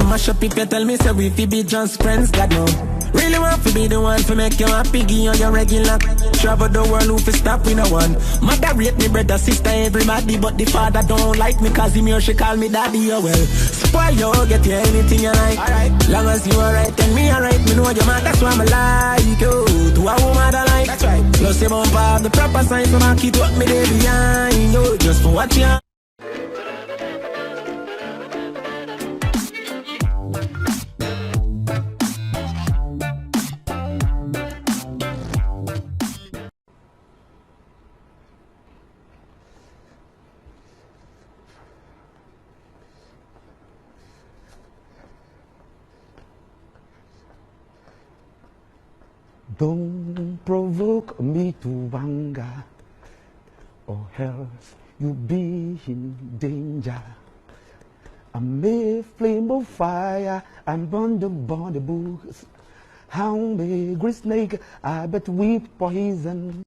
mash up if you tell me say we fi be just friends, God no. Really want to be the one to make you happy, give you your regular. Travel the world, who fi stop with no one. Mother rate me, brother, sister, everybody, but the father don't like me, cause him here she call me daddy, oh well. Spoil you, get you anything you like. Alright, long as you alright, tell me alright, me know your man, that's why I'm like you. To a woman that like, that's right. Plus you bump have the proper signs, so I keep up me there behind you, just for what you. Don't provoke me to anger, or else you'll be in danger. I'm a flame of fire, I'm burn the books. I'm a great snake, I bet with poison.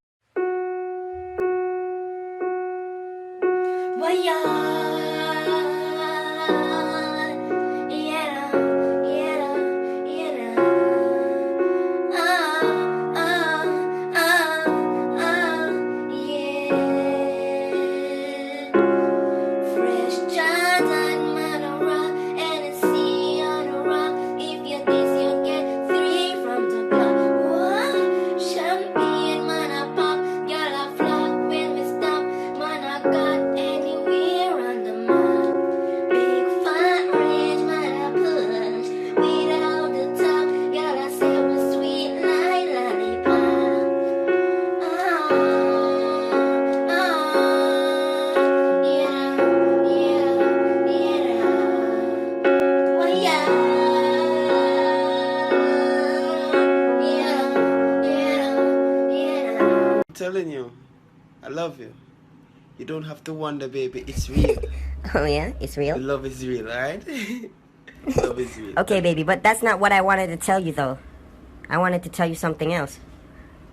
I'm telling you, I love you. You don't have to wonder, baby. It's real. Oh yeah, it's real? The love is real, alright? Love is real. Okay, baby, but that's not what I wanted to tell you, though. I wanted to tell you something else.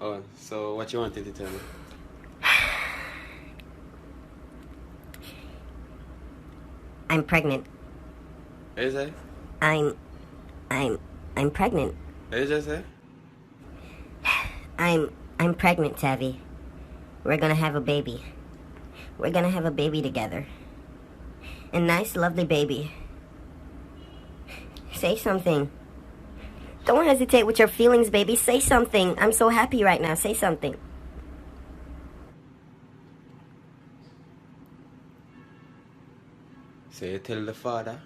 Oh, so what you wanted to tell me? I'm pregnant. What is that? I'm pregnant. What is that? I'm pregnant, Tavi. We're gonna have a baby. We're gonna have a baby together. A nice, lovely baby. Say something. Don't hesitate with your feelings, baby. Say something. I'm so happy right now. Say something. So you tell the father?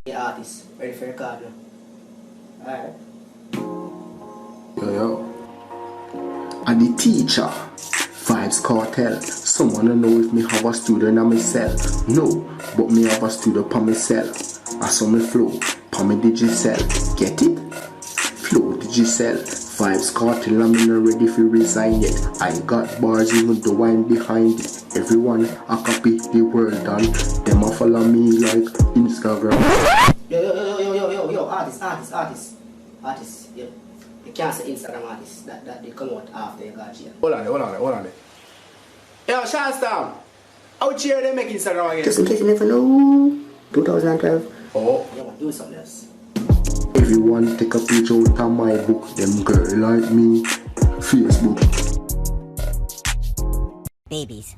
The artist, ready for the card now. Alright. Yo. And the teacher, Vybz Kartel. Someone to know if me have a student on myself. No, but me have a student on myself. I saw me flow, pa me digicel. Get it? Flow digicel. Vybz Kartel, I'm not ready for resign yet. I got bars even though I'm behind it. Everyone I copy the word done. Them a follow me like Instagram. Yo, artist. Yeah. You can't say Instagram artist that they come out after you got jail. Hold on. Yo, Shanstam, how cheer they make Instagram again? Just in case you never know. 2012. Oh. You want to do something else. Everyone take a picture out of my book. Them girl like me. Facebook. Babies.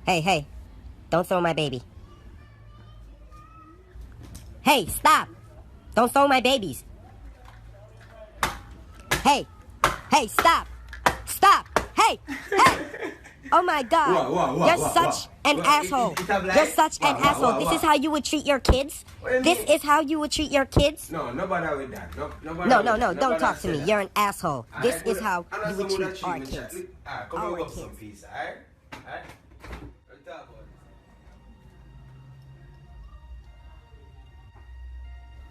Hey. Don't throw my baby. Hey, stop! Don't throw my babies. Hey, stop! Hey! Oh my God! You're such an asshole. You're such an asshole. This is how you would treat your kids? This is how you would treat your kids? No, nobody with that. No, don't talk to me. You're an asshole. This is how you would treat our kids. Our kids. Alright?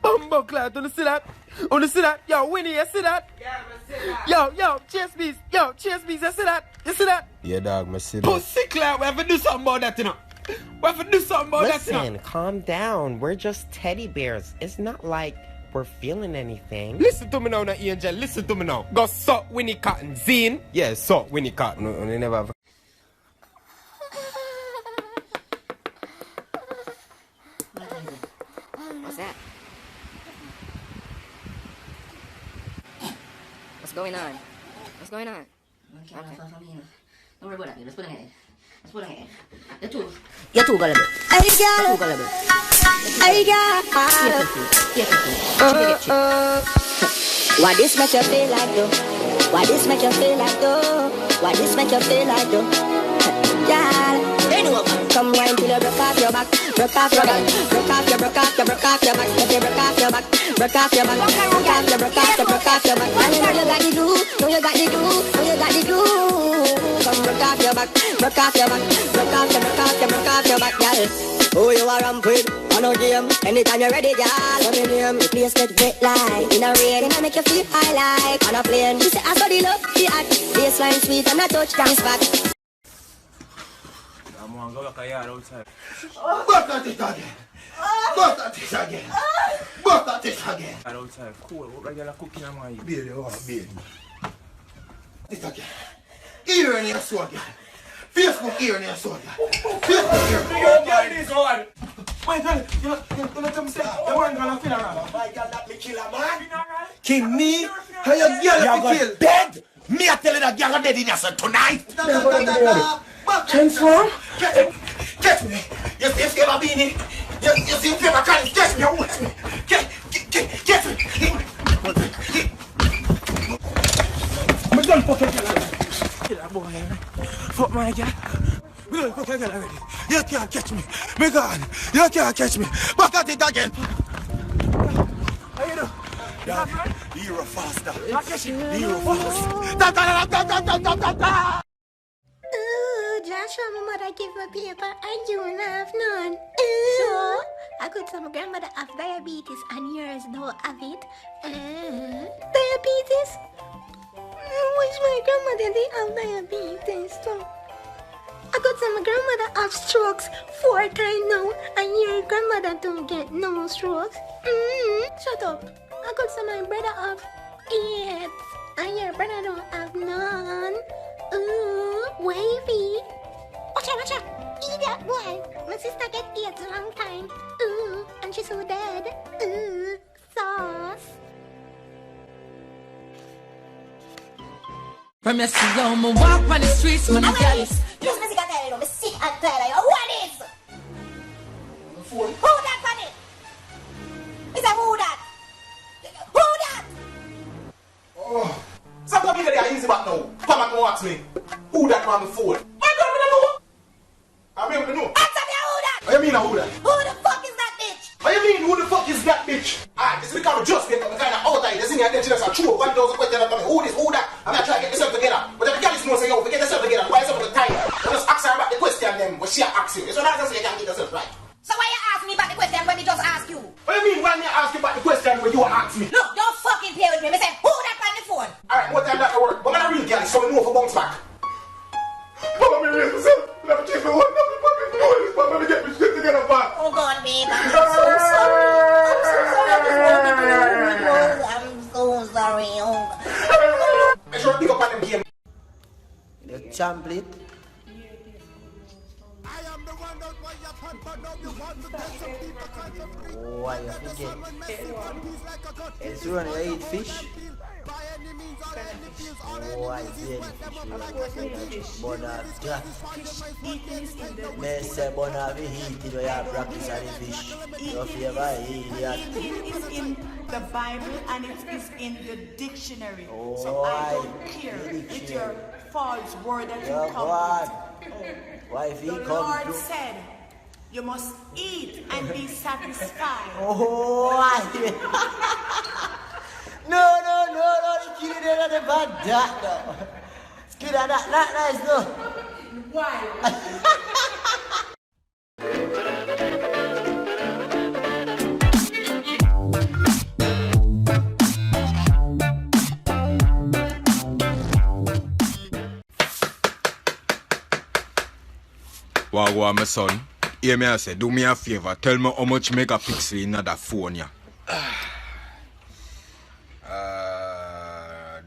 Bumbleclad, do you see that? You see that? Yo, Winnie, you see that? Yeah, I see that. Yo, Chase Bees, you see that? You see that? Yeah, dog, I see that. Pussy Clad, we have to do something about that, you know. We have to do something about that, you know. Listen, calm down. We're just teddy bears. It's not like we're feeling anything. Listen to me now, Angel. Listen to me now. Go suck Winnie Cotton. Zine? Yeah, suck Winnie Cotton. No, never have. What's that? What's going on? What's going on? Okay. Don't worry about that. Let's put it ahead. Let's put it ahead. You're too gullible. Hey, girl. Too gullible. Hey, girl. Why this make you feel like though? Why this make you feel like though? Why this make you feel like though? Girl, come wine till you broke off your back, broke off your back, broke off your back, if you broke off your back, broke off your back, broke off your back, broke off your back. And you know you got the glue, know you got the glue, know you got the glue. Come broke off your back, broke off your back, broke off your back, girl. Who you are ramp with? On no game. Anytime you're ready, girl. Come in here. The place get wet like in a rain. And I make you feel high like on a plane. She say I saw the love, the act. Baseline sweet and I touch down spot. I'm gonna go back a yard outside. Butt at it again. Butt at it again. Butt at it again. Outside, cool. What regular cooking am I eating? Baby, oh, baby. It again. Ear in your sword, girl. Facebook ear in your sword, girl. Facebook ear. Get this one. Wait, you let me say, the man gonna kill her. My God, that me kill a man. Kill me? How you girl me kill? Dead? Me I tell you that girl dead in your son tonight. Transform? Catch me. You see if you ever been in? You see if you ever can catch me or watch me? Catch me. I'm done fucking girl. Kill that boy, fuck my girl. We don't fucking girl already. You can't catch me. My God, you can't catch me. Back at it again. How you do? Hero faster. Hero Ooh, Joshua, my mother give me paper and you don't have none. Ooh. So, I could say my grandmother have diabetes and yours don't have it. Diabetes? Wish my grandmother they have diabetes too. I could say my grandmother have strokes 4 times now and your grandmother don't get no strokes. Shut up. I could say my brother have 8 and your brother don't have none. Ooh, wavy. Watch out. Eat that boy. My sister get AIDS a long time. Ooh, and she's so dead. Ooh, sauce. From you see how me walk on the streets, man, What is? This music I tell you, I'm sick and tired of you. What is? Who that for it? Is that who that? Who that? Oh. Sometimes you get easy back now. Come back and watch me. Who that man before? I don't know. I don't know. Answer me, who that? What you mean who that? Who the fuck is that bitch? What you mean who the fuck is that bitch? Alright, this is because we just get the kind of outside. This is the attention that's true. 1,000 questions about me. Who this? Who that? I'm not trying to get yourself together. But if the girl is no say, yo, get yourself together. Why is somebody tired? You just ask her about the question then when she asks you. It's not as if you can't get yourself right. So why you ask me about the question when me just ask you? What do you mean when you ask you about the question when you ask me? Look, don't fucking play with me. Me say, who that on the phone? Alright, what time that to work? But when I real girl is so we know for bounce back. Mama, me raise myself. Never change my one. Never fucking know this. Mama, me get me shit together back. Oh God, babe, I'm so sorry. I'm so sorry. Oh. Make sure I pick up on them game. The champion. Why you forget? It's when you eat fish. Why you fish? Bona Jack. Me say bona we eat it where you practice on the fish. You favor idiot. It is in the Bible and it is in the dictionary. Oh, so I don't care with your false word that you come with. Why if he The come Lord to... said, you must eat and be satisfied. Oh, no, the kid is not a bad that no. Kid not nice no. Why? Wagwan, my son. Hear me I say, do me a favor. Tell me how much megapixel in that phone, yeah.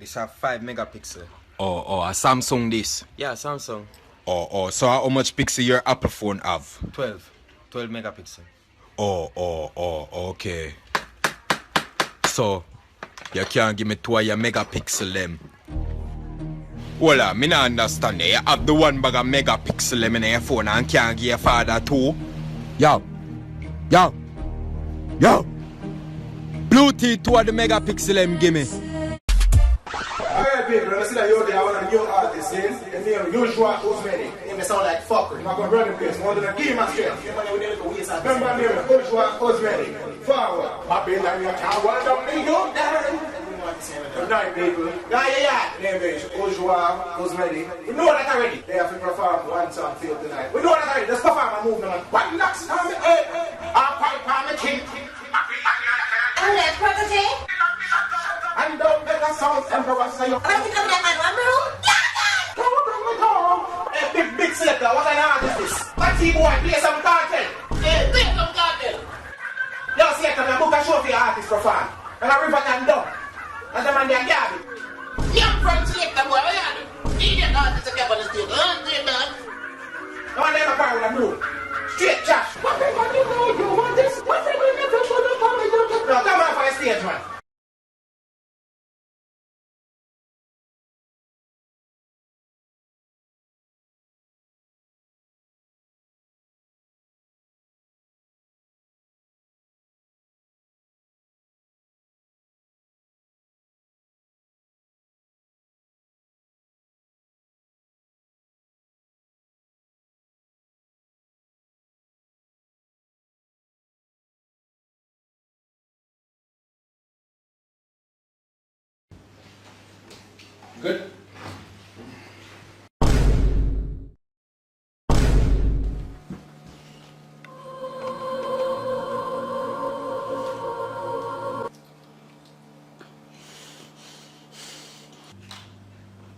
It's a 5 megapixel. Oh, a Samsung this. Yeah, Samsung. Oh, so how much pixel your Apple phone have? 12 megapixel. Oh, okay. So, you can't give me 2 of your megapixel them. Well, I don't understand. You have the 1 bag of megapixel them in your phone and can't give your father 2. Yo. Bluetooth 2 of the megapixel them give me. Alright, people, let me see that you're there, one of the new artists, and name Usual Cosmetic. Name sound like fucker. I'm going to run the place. One of the game master. Remember name Usual Cosmetic. Forward. Pop in and you can't want up me, you die. Good night, people. Yeah. Name is Usual Cosmetic. We know that already. They have to perform one song for you tonight. We know that already. Let's perform a move, man. One knocks on the head. I'll pipe on the king. And let's protege. And don't make a sound, Emperor, say you. I'm coming at my room. Hey, big selector, what kind of art is this? What boy, play some cartel. Hey, play some cartel. Yo, selector, I'm book a show for your artist perform. And a river can dump. And the man there gab it. Yeah, from selector, boy, what you do? Idiot artist to get on the stage. No one ever part with a blue. Straight trash. What they want to know, you want this? What they want to know, no, come on for the stage, man. Good.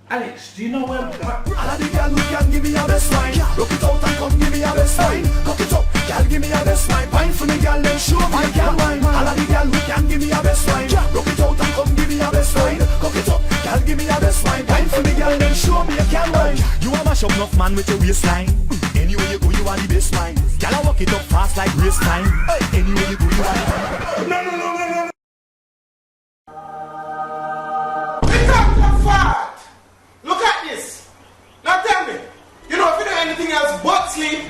Alex, do you know where all of the girl who can give me a best wine. Rock it out and come give me a best wine. Cock it up, girl give me a best wine. Wine for me girl, then show me a girl wine. All of the girl who can give me a best wine. Rock it out and come give me a best wine. Cock it up, girl give me a best wine. Wine for me girl, then show me a girl wine. You a mash up enough man with your waistline. Anywhere you go, you are the best wine. Girl I walk it up fast like race time. Anywhere you go, you are the No. It's up to fart. Look at this. Now tell me, you know if you do anything else but sleep,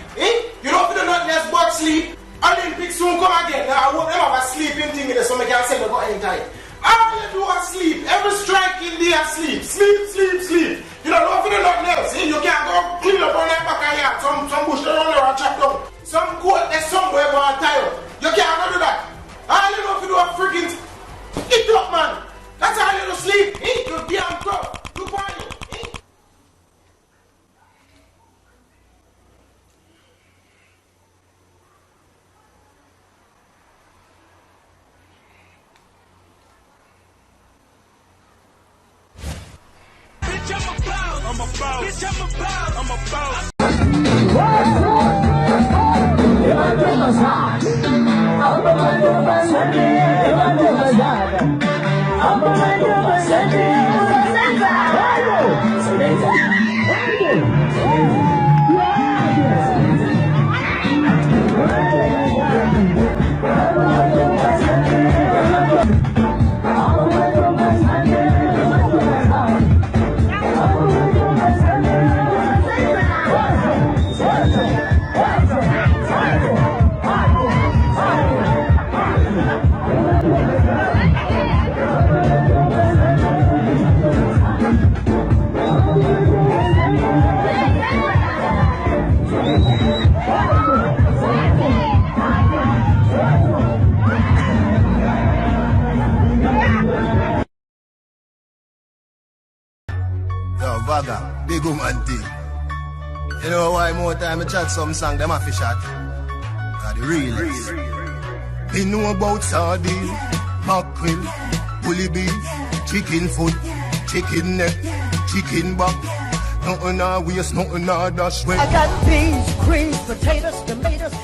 You know if you do nothing else but sleep, Olympics soon come again. Now I won't ever have a sleeping thing in there so I can say we got any time. All you do is sleep. Every strike in there sleep. Sleep. You don't know if you do nothing else. You can't go clean up on that back of yard. Some bush down there and chop down. Some coat there's somewhere going to tie up. You can't go do that. All you know if you do a freaking eat up, man. That's how you do sleep. You damn tough. You party. Big woman thing. You know why more time I chat some song them a fish at? The realest. Me know about sardine, mackerel, bully beef, chicken foot, chicken neck, chicken back. Nothing I waste, nothing I dash way. I got beans, greens, potatoes, tomatoes.